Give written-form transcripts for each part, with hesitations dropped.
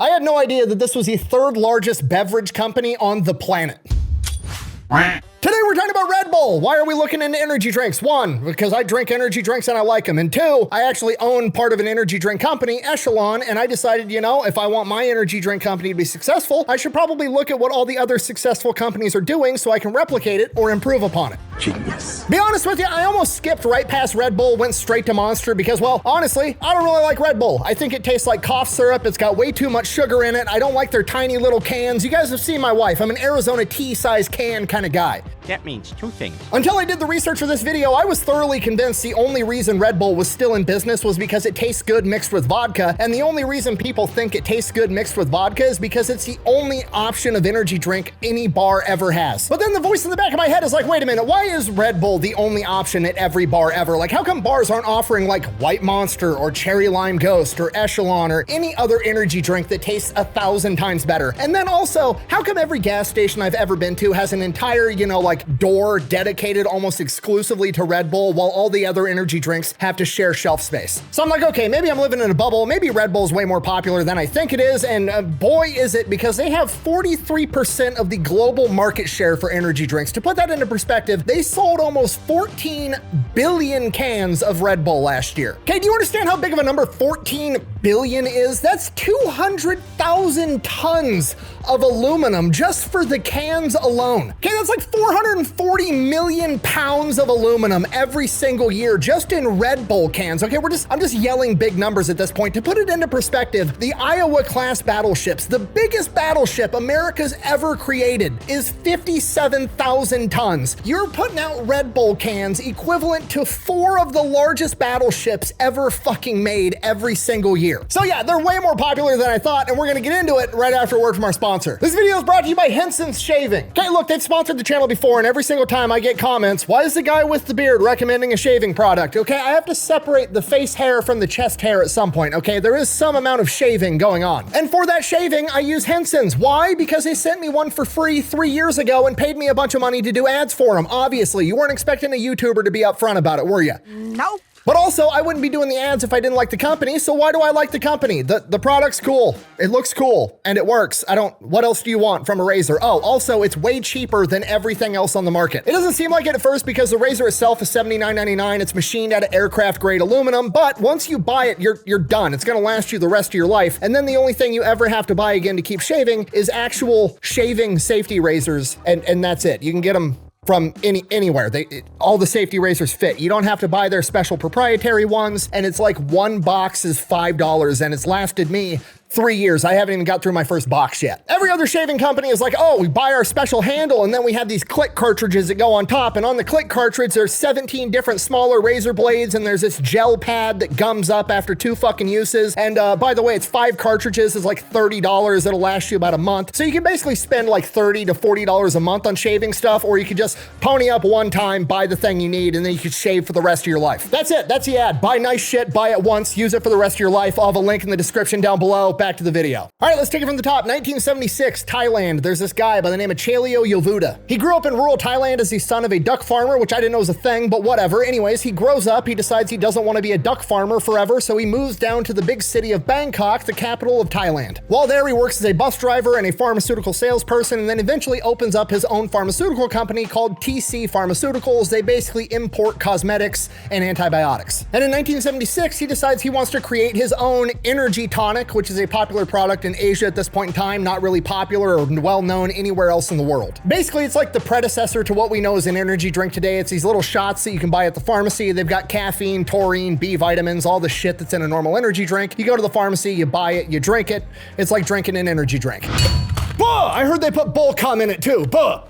I had no idea that this was the third largest beverage company on the planet. Today we're talking about Red Bull. Why are we looking into energy drinks? One, because I drink energy drinks and I like them. And two, I actually own part of an energy drink company, Echelon, and I decided, you know, if I want my energy drink company to be successful, I should probably look at what all the other successful companies are doing so I can replicate it or improve upon it. Genius. Be honest with you, I almost skipped right past Red Bull, went straight to Monster because, well, honestly, I don't really like Red Bull. I think it tastes like cough syrup. It's got way too much sugar in it. I don't like their tiny little cans. You guys have seen my wife. I'm an Arizona tea-size can kind of guy. That means two things. Until I did the research for this video, I was thoroughly convinced the only reason Red Bull was still in business was because it tastes good mixed with vodka, and the only reason people think it tastes good mixed with vodka is because it's the only option of energy drink any bar ever has. But then the voice in the back of my head is like, wait a minute, why is Red Bull the only option at every bar ever? Like, how come bars aren't offering like White Monster or Cherry Lime Ghost or Echelon or any other energy drink that tastes 1,000 times better? And then also, how come every gas station I've ever been to has an entire, you know, like door dedicated almost exclusively to Red Bull while all the other energy drinks have to share shelf space? So I'm like, okay, maybe I'm living in a bubble. Maybe Red Bull is way more popular than I think it is. And boy, is it, because they have 43% of the global market share for energy drinks. To put that into perspective, they sold almost 14 billion cans of Red Bull last year. Okay, do you understand how big of a number 14 billion is? That's 200,000 tons of aluminum just for the cans alone. Okay, that's like 440 million pounds of aluminum every single year just in Red Bull cans. Okay, I'm just yelling big numbers at this point. To put it into perspective, the Iowa class battleships, the biggest battleship America's ever created, is 57,000 tons. You're putting out Red Bull cans equivalent to 4 of the largest battleships ever fucking made every single year. So yeah, they're way more popular than I thought, and we're gonna get into it right after a word from our sponsor. This video is brought to you by Henson's Shaving. Okay, look, they've sponsored the channel before, and every single time I get comments, why is the guy with the beard recommending a shaving product? Okay, I have to separate the face hair from the chest hair at some point, okay? There is some amount of shaving going on. And for that shaving, I use Henson's. Why? Because they sent me one for free 3 years ago and paid me a bunch of money to do ads for them. Obviously, you weren't expecting a YouTuber to be upfront about it, were you? Nope. But also, I wouldn't be doing the ads if I didn't like the company, so why do I like the company? The product's cool, it looks cool, and it works. What else do you want from a razor? Oh, also, it's way cheaper than everything else on the market. It doesn't seem like it at first because the razor itself is $79.99, it's machined out of aircraft-grade aluminum, but once you buy it, you're done. It's gonna last you the rest of your life, and then the only thing you ever have to buy again to keep shaving is actual shaving safety razors, and that's it. You can get them from anywhere. All the safety razors fit. You don't have to buy their special proprietary ones, and it's like one box is $5, and it's lasted me 3 years. I haven't even got through my first box yet. Every other shaving company is like, oh, we buy our special handle and then we have these click cartridges that go on top, and on the click cartridge there's 17 different smaller razor blades, and there's this gel pad that gums up after 2 fucking uses, and by the way, it's 5 cartridges, is like $30. It'll last you about a month. So you can basically spend like $30 to $40 a month on shaving stuff, or you could just pony up one time, buy the thing you need, and then you could shave for the rest of your life. That's it, that's the ad. Buy nice shit, buy it once, use it for the rest of your life. I'll have a link in the description down below. Back to the video. All right, let's take it from the top. 1976, Thailand. There's this guy by the name of Chaleo Yovuda. He grew up in rural Thailand as the son of a duck farmer, which I didn't know was a thing, but whatever. Anyways, he grows up, he decides he doesn't want to be a duck farmer forever, so he moves down to the big city of Bangkok, the capital of Thailand. While there, he works as a bus driver and a pharmaceutical salesperson, and then eventually opens up his own pharmaceutical company called TC Pharmaceuticals. They basically import cosmetics and antibiotics. And in 1976, he decides he wants to create his own energy tonic, which is a popular product in Asia at this point in time, not really popular or well known anywhere else in the world. Basically, it's like the predecessor to what we know as an energy drink today. It's these little shots that you can buy at the pharmacy. They've got caffeine, taurine, B vitamins, all the shit that's in a normal energy drink. You go to the pharmacy, you buy it, you drink it. It's like drinking an energy drink. Buh! I heard they put bull cum in it too. Buh!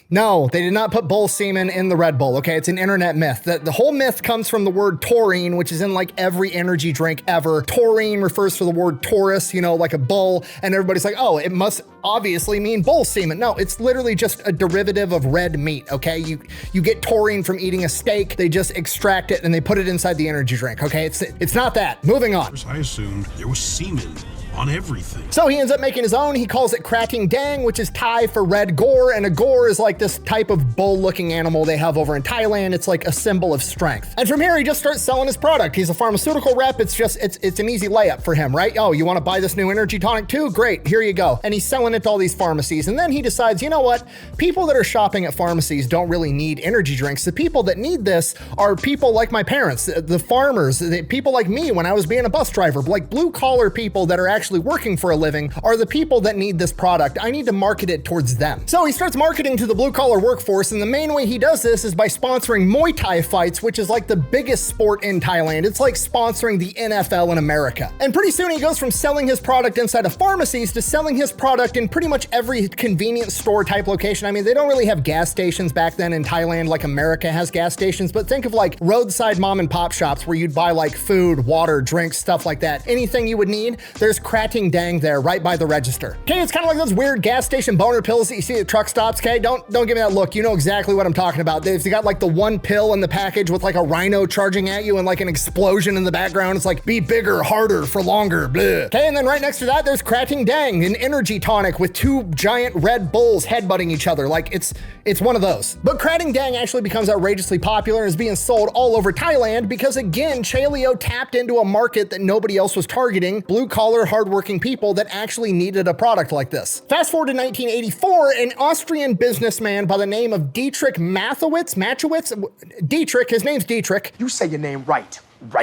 No, they did not put bull semen in the Red Bull, okay? It's an internet myth. The whole myth comes from the word taurine, which is in like every energy drink ever. Taurine refers to the word Taurus, you know, like a bull, and everybody's like, oh, it must obviously mean bull semen. No, it's literally just a derivative of red meat, okay? You get taurine from eating a steak, they just extract it and they put it inside the energy drink, okay? It's not that. Moving on. I assumed there was semen on everything. So he ends up making his own. He calls it Krating Dang, which is Thai for red gore, and a gore is like this type of bull-looking animal they have over in Thailand. It's like a symbol of strength. And from here, he just starts selling his product. He's a pharmaceutical rep. It's an easy layup for him, right? Oh, you want to buy this new energy tonic too? Great, here you go. And he's selling it to all these pharmacies. And then he decides, you know what? People that are shopping at pharmacies don't really need energy drinks. The people that need this are people like my parents, the farmers, the people like me when I was being a bus driver, like blue collar people that are actually working for a living are the people that need this product. I need to market it towards them. So he starts marketing to the blue collar workforce, and the main way he does this is by sponsoring Muay Thai fights, which is like the biggest sport in Thailand. It's like sponsoring the NFL in America. And pretty soon he goes from selling his product inside of pharmacies to selling his product in pretty much every convenience store type location. I mean, they don't really have gas stations back then in Thailand like America has gas stations, but think of like roadside mom and pop shops where you'd buy like food, water, drinks, stuff like that. Anything you would need, there's Krating Dang there right by the register. Okay, it's kind of like those weird gas station boner pills that you see at truck stops, okay? Don't give me that look. You know exactly what I'm talking about. They've got like the one pill in the package with like a rhino charging at you and like an explosion in the background. It's like, be bigger, harder, for longer, bleh. Okay, and then right next to that, there's Krating Dang, an energy tonic with two giant Red Bulls headbutting each other. Like it's one of those. But Krating Dang actually becomes outrageously popular and is being sold all over Thailand because again, Chaleo tapped into a market that nobody else was targeting, blue collar, hardworking people that actually needed a product like this. Fast forward to 1984, an Austrian businessman by the name of Dietrich Dietrich, his name's Dietrich. You say your name right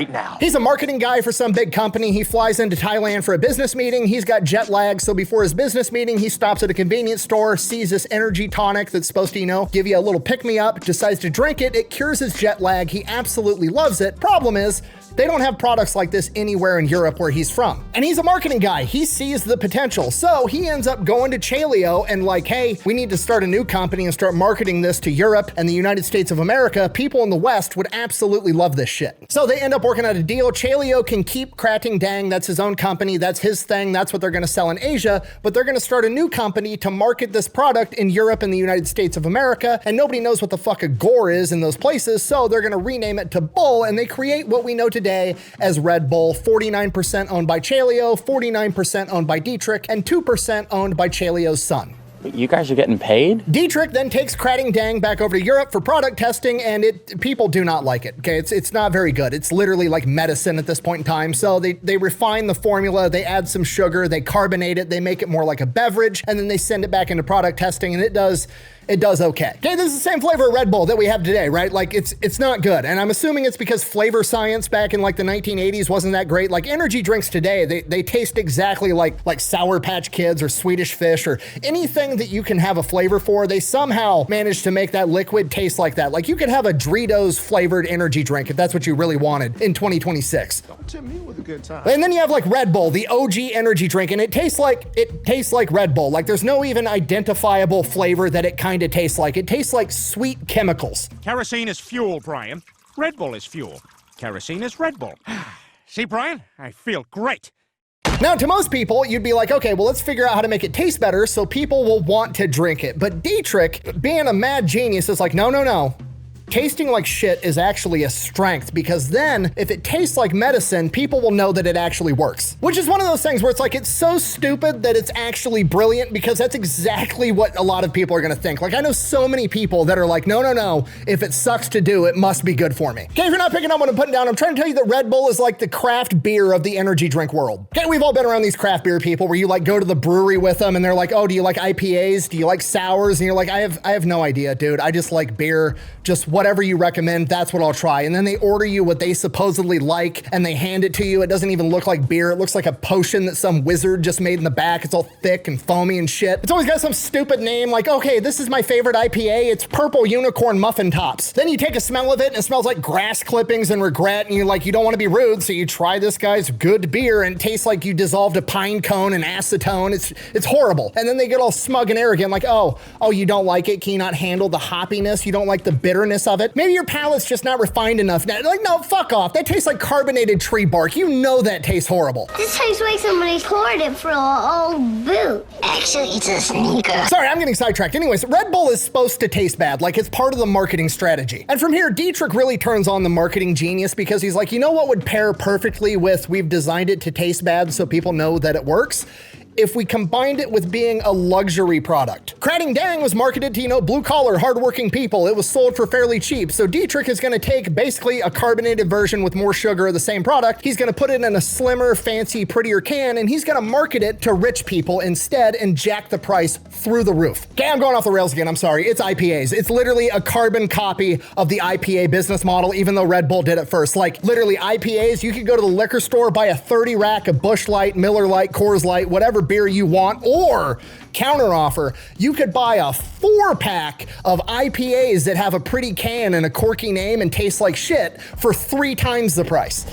now. He's a marketing guy for some big company. He flies into Thailand for a business meeting. He's got jet lag, so before his business meeting, he stops at a convenience store, sees this energy tonic that's supposed to, you know, give you a little pick-me-up, decides to drink it. It cures his jet lag. He absolutely loves it. Problem is, they don't have products like this anywhere in Europe where he's from. And he's a marketing guy. He sees the potential. So he ends up going to Chaleo and like, hey, we need to start a new company and start marketing this to Europe and the United States of America. People in the West would absolutely love this shit. So they end up working out a deal. Chaleo can keep Krating Dang. That's his own company. That's his thing. That's what they're going to sell in Asia. But they're going to start a new company to market this product in Europe and the United States of America. And nobody knows what the fuck a gore is in those places. So they're going to rename it to Bull. And they create what we know today as Red Bull, 49% owned by Chaleo, 49% owned by Dietrich, and 2% owned by Chaleo's son. You guys are getting paid? Dietrich then takes Krating Dang back over to Europe for product testing, and people do not like it. Okay, it's not very good. It's literally like medicine at this point in time. So they refine the formula, they add some sugar, they carbonate it, they make it more like a beverage, and then they send it back into product testing, and it does okay. Okay, this is the same flavor of Red Bull that we have today, right? Like it's not good. And I'm assuming it's because flavor science back in like the 1980s wasn't that great. Like energy drinks today, they taste exactly like Sour Patch Kids or Swedish Fish or anything that you can have a flavor for. They somehow managed to make that liquid taste like that. Like you could have a Doritos flavored energy drink if that's what you really wanted in 2026. Don't tempt me with a good time. And then you have like Red Bull, the OG energy drink, and it tastes like Red Bull. Like there's no even identifiable flavor that it kind of tastes like. It tastes like sweet chemicals. Kerosene is fuel, Brian. Red Bull is fuel. Kerosene is Red Bull. See, Brian? I feel great. Now, to most people, you'd be like, okay, well, let's figure out how to make it taste better so people will want to drink it. But Dietrich, being a mad genius, is like, no. Tasting like shit is actually a strength because then if it tastes like medicine, people will know that it actually works. Which is one of those things where it's like, it's so stupid that it's actually brilliant because that's exactly what a lot of people are gonna think. Like I know so many people that are like, no, if it sucks to do, it must be good for me. Okay, if you're not picking up what I'm putting down, I'm trying to tell you that Red Bull is like the craft beer of the energy drink world. Okay, we've all been around these craft beer people where you like go to the brewery with them and they're like, oh, do you like IPAs? Do you like sours? And you're like, I have no idea, dude. I just like beer, just whatever you recommend, that's what I'll try. And then they order you what they supposedly like and they hand it to you. It doesn't even look like beer. It looks like a potion that some wizard just made in the back. It's all thick and foamy and shit. It's always got some stupid name like, okay, this is my favorite IPA. It's Purple Unicorn Muffin Tops. Then you take a smell of it and it smells like grass clippings and regret. And you're like, you don't want to be rude. So you try this guy's good beer and it tastes like you dissolved a pine cone in acetone. It's horrible. And then they get all smug and arrogant like, oh, you don't like it? Can you not handle the hoppiness? You don't like the bitterness sweetness of it. Maybe your palate's just not refined enough. Like, no, fuck off. That tastes like carbonated tree bark. You know that tastes horrible. This tastes like somebody poured it for an old boot. Actually, it's a sneaker. Sorry, I'm getting sidetracked. Anyways, Red Bull is supposed to taste bad, like it's part of the marketing strategy. And from here, Dietrich really turns on the marketing genius because he's like, you know what would pair perfectly with we've designed it to taste bad so people know that it works? If we combined it with being a luxury product. Krating Dang was marketed to, you know, blue-collar, hardworking people. It was sold for fairly cheap. So Dietrich is gonna take basically a carbonated version with more sugar of the same product. He's gonna put it in a slimmer, fancy, prettier can, and he's gonna market it to rich people instead and jack the price through the roof. Okay, I'm going off the rails again, I'm sorry. It's IPAs. It's literally a carbon copy of the IPA business model, even though Red Bull did it first. Like, literally, IPAs, you could go to the liquor store, buy a 30 rack of Busch Light, Miller Light, Coors Light, whatever beer you want, or counteroffer, you could buy a 4-pack of IPAs that have a pretty can and a corky name and taste like shit for 3 times the price.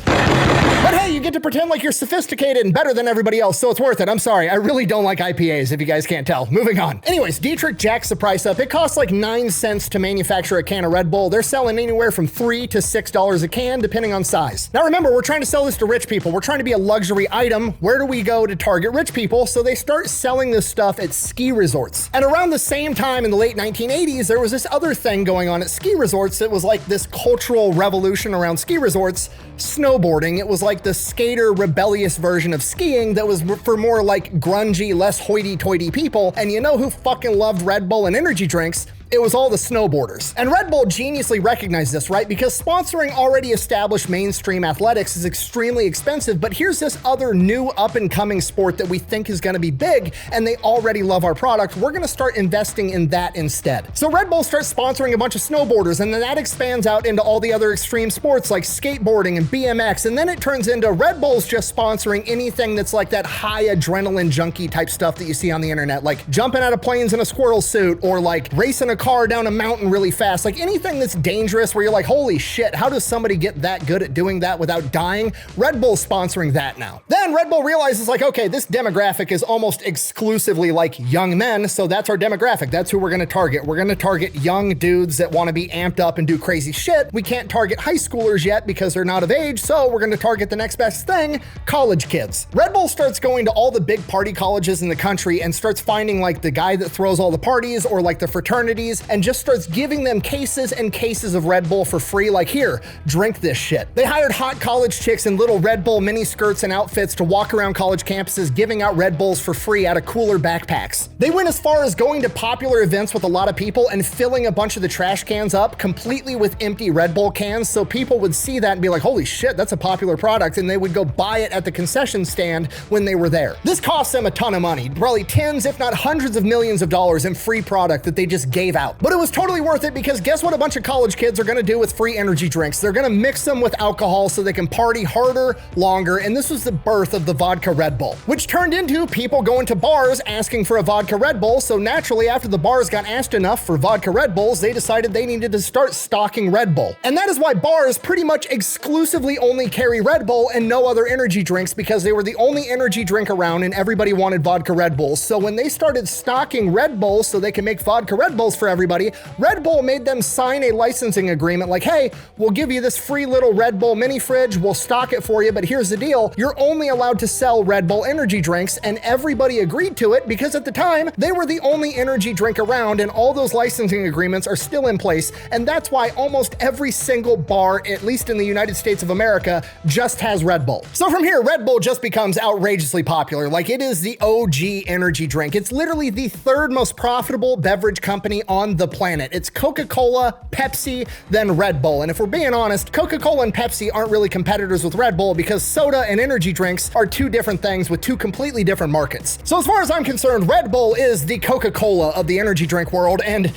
But hey, you get to pretend like you're sophisticated and better than everybody else, so it's worth it. I'm sorry, I really don't like IPAs, if you guys can't tell. Moving on. Anyways, Dietrich jacks the price up. It costs like 9 cents to manufacture a can of Red Bull. They're selling anywhere from $3 to $6 a can, depending on size. Now remember, we're trying to sell this to rich people. We're trying to be a luxury item. Where do we go to target rich people? So they start selling this stuff at ski resorts. And around the same time in the late 1980s, there was this other thing going on at ski resorts. It was like this cultural revolution around ski resorts, snowboarding. It was like the skater rebellious version of skiing that was for more like grungy, less hoity-toity people. And you know who fucking loved Red Bull and energy drinks? It was all the snowboarders. And Red Bull geniusly recognized this, right? Because sponsoring already established mainstream athletics is extremely expensive, but here's this other new up-and-coming sport that we think is gonna be big, and they already love our product. We're gonna start investing in that instead. So Red Bull starts sponsoring a bunch of snowboarders, and then that expands out into all the other extreme sports like skateboarding and BMX, and then it turns into Red Bull's just sponsoring anything that's like that high adrenaline junkie type stuff that you see on the internet, like jumping out of planes in a squirrel suit, or like racing a car down a mountain really fast, like anything that's dangerous where you're like, holy shit, how does somebody get that good at doing that without dying? Red Bull's sponsoring that now. Then Red Bull realizes like, okay, this demographic is almost exclusively like young men, so that's our demographic. That's who we're gonna target. We're gonna target young dudes that wanna be amped up and do crazy shit. We can't target high schoolers yet because they're not of age, so we're gonna target the next best thing, college kids. Red Bull starts going to all the big party colleges in the country and starts finding like the guy that throws all the parties or like the fraternities and just starts giving them cases and cases of Red Bull for free, like, here, drink this shit. They hired hot college chicks in little Red Bull mini skirts and outfits to walk around college campuses giving out Red Bulls for free out of cooler backpacks. They went as far as going to popular events with a lot of people and filling a bunch of the trash cans up completely with empty Red Bull cans so people would see that and be like, holy shit, that's a popular product, and they would go buy it at the concession stand when they were there. This cost them a ton of money, probably tens if not hundreds of millions of dollars in free product that they just gave out. But it was totally worth it because guess what a bunch of college kids are gonna do with free energy drinks? They're gonna mix them with alcohol so they can party harder, longer, and this was the birth of the vodka Red Bull, which turned into people going to bars asking for a vodka Red Bull. So naturally, after the bars got asked enough for vodka Red Bulls, they decided they needed to start stocking Red Bull. And that is why bars pretty much exclusively only carry Red Bull and no other energy drinks, because they were the only energy drink around and everybody wanted vodka Red Bulls. So when they started stocking Red Bulls so they can make vodka Red Bulls for everybody, Red Bull made them sign a licensing agreement like, hey, we'll give you this free little Red Bull mini fridge, we'll stock it for you, but here's the deal, you're only allowed to sell Red Bull energy drinks, and everybody agreed to it because at the time, they were the only energy drink around, and all those licensing agreements are still in place, and that's why almost every single bar, at least in the United States of America, just has Red Bull. So from here, Red Bull just becomes outrageously popular. Like, it is the OG energy drink. It's literally the third most profitable beverage company on the planet. It's Coca-Cola, Pepsi, then Red Bull. And if we're being honest, Coca-Cola and Pepsi aren't really competitors with Red Bull because soda and energy drinks are two different things with two completely different markets. So as far as I'm concerned, Red Bull is the Coca-Cola of the energy drink world, and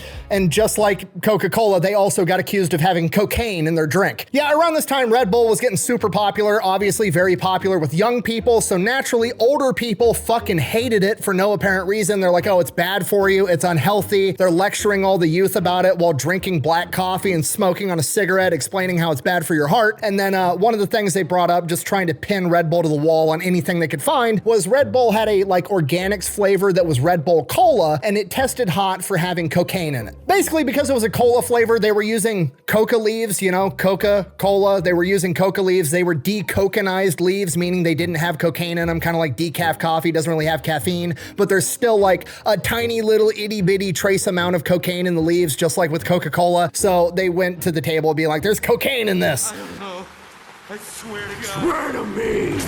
just like Coca-Cola, they also got accused of having cocaine in their drink. Yeah, around this time, Red Bull was getting super popular, obviously very popular with young people, so naturally older people fucking hated it for no apparent reason. They're like, oh, it's bad for you, it's unhealthy. They're lecturing lecturing all the youth about it while drinking black coffee and smoking on a cigarette, explaining how it's bad for your heart. And then one of the things they brought up, just trying to pin Red Bull to the wall on anything they could find, was Red Bull had a like organics flavor that was Red Bull Cola, and it tested hot for having cocaine in it. Basically, because it was a cola flavor, they were using coca leaves, you know, Coca-Cola. They were using coca leaves. They were decoconized leaves, meaning they didn't have cocaine in them, kind of like decaf coffee doesn't really have caffeine, but there's still like a tiny little itty bitty trace amount of cocaine in the leaves, just like with Coca-Cola. So they went to the table being like, there's cocaine in this. I don't know. I swear to God. Swear to me.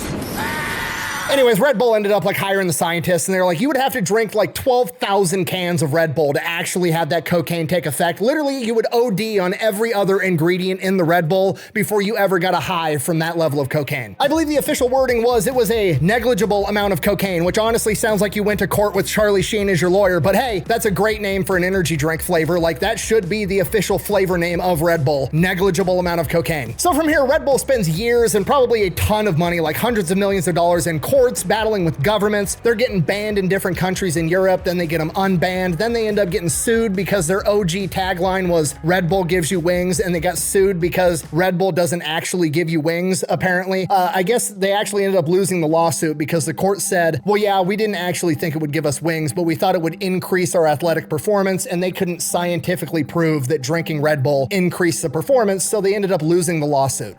Anyways, Red Bull ended up like hiring the scientists, and they're like, you would have to drink like 12,000 cans of Red Bull to actually have that cocaine take effect. Literally, you would OD on every other ingredient in the Red Bull before you ever got a high from that level of cocaine. I believe the official wording was it was a negligible amount of cocaine, which honestly sounds like you went to court with Charlie Sheen as your lawyer, but hey, that's a great name for an energy drink flavor. Like that should be the official flavor name of Red Bull, negligible amount of cocaine. So from here, Red Bull spends years and probably a ton of money, like hundreds of millions of dollars in courts, battling with governments. They're getting banned in different countries in Europe, then they get them unbanned, then they end up getting sued because their OG tagline was Red Bull gives you wings, and they got sued because Red Bull doesn't actually give you wings, apparently. I guess they actually ended up losing the lawsuit because the court said, well, yeah, we didn't actually think it would give us wings, but we thought it would increase our athletic performance, and they couldn't scientifically prove that drinking Red Bull increased the performance, so they ended up losing the lawsuit.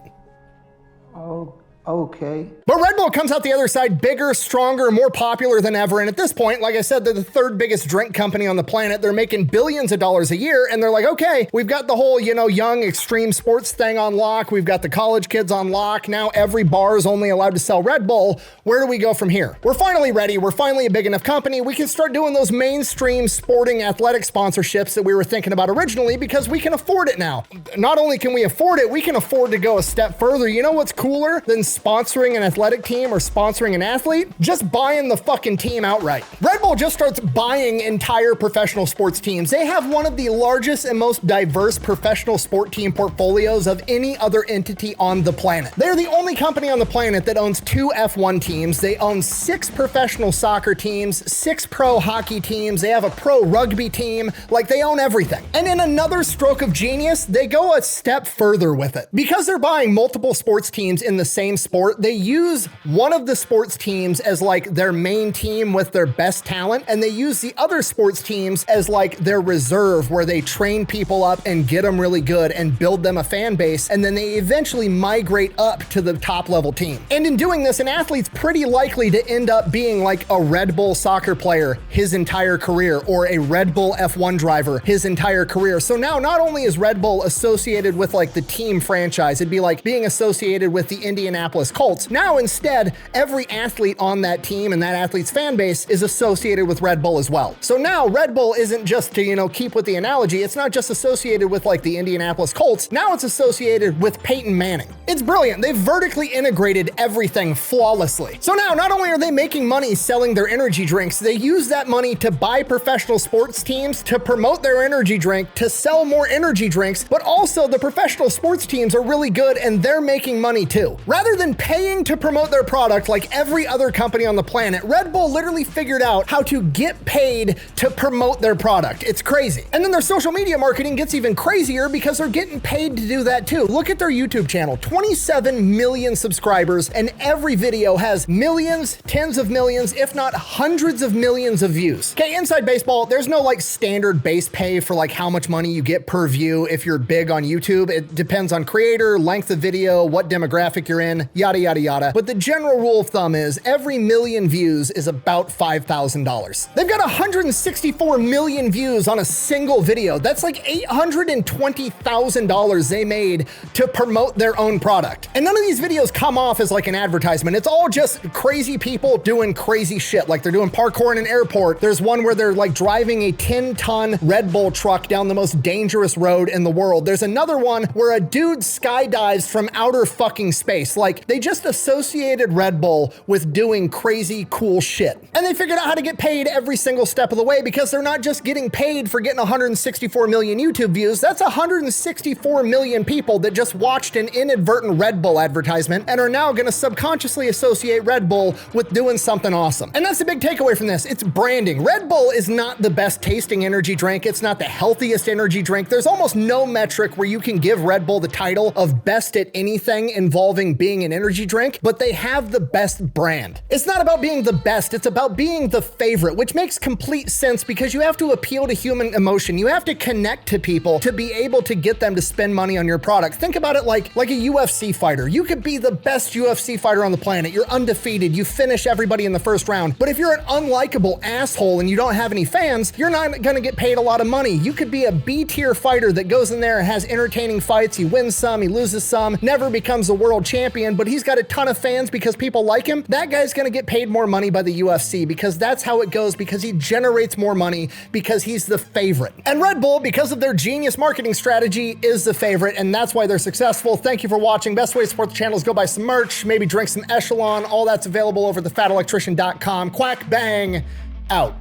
Okay. But Red Bull comes out the other side bigger, stronger, more popular than ever. And at this point, like I said, they're the third biggest drink company on the planet. They're making billions of dollars a year. And they're like, okay, we've got the whole, you know, young extreme sports thing on lock. We've got the college kids on lock. Now every bar is only allowed to sell Red Bull. Where do we go from here? We're finally ready. We're finally a big enough company. We can start doing those mainstream sporting athletic sponsorships that we were thinking about originally because we can afford it now. Not only can we afford it, we can afford to go a step further. You know what's cooler than sponsoring an athletic team or sponsoring an athlete? Just buying the fucking team outright. Red Bull just starts buying entire professional sports teams. They have one of the largest and most diverse professional sport team portfolios of any other entity on the planet. They're the only company on the planet that owns 2 F1 teams. They own 6 professional soccer teams, 6 pro hockey teams. They have a pro rugby team. Like, they own everything. And in another stroke of genius, they go a step further with it. Because they're buying multiple sports teams in the same sport, they use one of the sports teams as like their main team with their best talent, and they use the other sports teams as like their reserve where they train people up and get them really good and build them a fan base, and then they eventually migrate up to the top level team. And in doing this, an athlete's pretty likely to end up being like a Red Bull soccer player his entire career, or a Red Bull F1 driver his entire career. So now not only is Red Bull associated with like the team franchise, it'd be like being associated with the Indianapolis Colts. Now instead, every athlete on that team and that athlete's fan base is associated with Red Bull as well. So now Red Bull isn't just to, you know, keep with the analogy, it's not just associated with like the Indianapolis Colts, now it's associated with Peyton Manning. It's brilliant. They've vertically integrated everything flawlessly. So now not only are they making money selling their energy drinks, they use that money to buy professional sports teams, to promote their energy drink, to sell more energy drinks, but also the professional sports teams are really good and they're making money too. Rather than paying to promote their product like every other company on the planet, Red Bull literally figured out how to get paid to promote their product. It's crazy. And then their social media marketing gets even crazier because they're getting paid to do that too. Look at their YouTube channel, 27 million subscribers, and every video has millions, tens of millions, if not hundreds of millions of views. Okay, inside baseball, there's no like standard base pay for like how much money you get per view if you're big on YouTube. It depends on creator, length of video, what demographic you're in, yada, yada, yada. But the general rule of thumb is every million views is about $5,000. They've got 164 million views on a single video. That's like $820,000 they made to promote their own product. And none of these videos come off as like an advertisement. It's all just crazy people doing crazy shit. Like they're doing parkour in an airport. There's one where they're like driving a 10-ton Red Bull truck down the most dangerous road in the world. There's another one where a dude skydives from outer fucking space. Like they just associated Red Bull with doing crazy cool shit. And they figured out how to get get paid every single step of the way because they're not just getting paid for getting 164 million YouTube views. That's 164 million people that just watched an inadvertent Red Bull advertisement and are now gonna subconsciously associate Red Bull with doing something awesome. And that's the big takeaway from this. It's branding. Red Bull is not the best tasting energy drink. It's not the healthiest energy drink. There's almost no metric where you can give Red Bull the title of best at anything involving being an energy drink, but they have the best brand. It's not about being the best, it's about being the favorite, which makes complete sense because you have to appeal to human emotion. You have to connect to people to be able to get them to spend money on your product. Think about it like a UFC fighter. You could be the best UFC fighter on the planet. You're undefeated. You finish everybody in the first round. But if you're an unlikable asshole and you don't have any fans, you're not gonna get paid a lot of money. You could be a B-tier fighter that goes in there and has entertaining fights. He wins some, he loses some, never becomes a world champion, but he's got a ton of fans because people like him. That guy's gonna get paid more money by the UFC because that's how it goes, because he generates more money because he's the favorite. And Red Bull, because of their genius marketing strategy, is the favorite, and that's why they're successful. Thank you for watching. Best way to support the channel is go buy some merch, maybe drink some Echelon. All that's available over at fatlelectrician.com. Quack bang, out.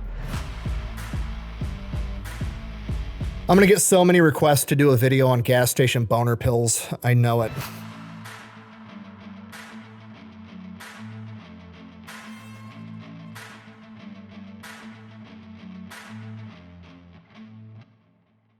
I'm gonna get so many requests to do a video on gas station boner pills. I know it.